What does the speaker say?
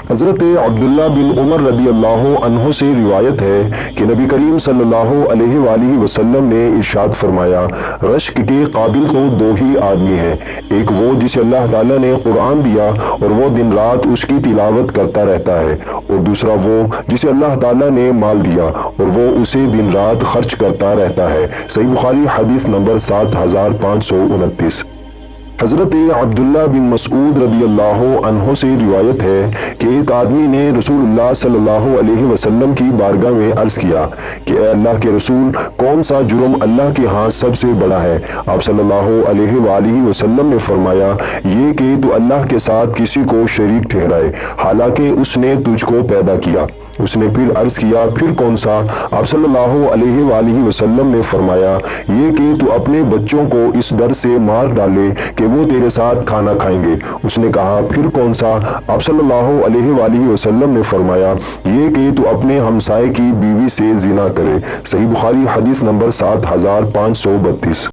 حضرت عبداللہ بن عمر رضی اللہ عنہ سے روایت ہے کہ نبی کریم صلی اللہ علیہ وآلہ وسلم نے ارشاد فرمایا، رشک کے قابل تو دو ہی آدمی ہیں، ایک وہ جسے اللہ تعالیٰ نے قرآن دیا اور وہ دن رات اس کی تلاوت کرتا رہتا ہے، اور دوسرا وہ جسے اللہ تعالیٰ نے مال دیا اور وہ اسے دن رات خرچ کرتا رہتا ہے۔ صحیح بخاری حدیث نمبر 7529۔ حضرت عبداللہ بن مسعود رضی اللہ عنہ سے روایت ہے کہ ایک آدمی نے رسول اللہ صلی اللہ علیہ وسلم کی بارگاہ میں عرض کیا کہ اے اللہ کے رسول، کون سا جرم اللہ کے ہاں سب سے بڑا ہے؟ آپ صلی اللہ علیہ وآلہ وسلم نے فرمایا، یہ کہ تو اللہ کے ساتھ کسی کو شریک ٹھہرائے حالانکہ اس نے تجھ کو پیدا کیا۔ اس نے پھر عرض کیا، پھر کون سا؟ آپ صلی اللہ علیہ وآلہ وسلم نے فرمایا، یہ کہ تو اپنے بچوں کو اس ڈر سے مار ڈالے کہ وہ تیرے ساتھ کھانا کھائیں گے۔ اس نے کہا، پھر کون سا؟ آپ صلی اللہ علیہ وآلہ وسلم نے فرمایا، یہ کہ تو اپنے ہمسائے کی بیوی سے زنا کرے۔ صحیح بخاری حدیث نمبر 7532۔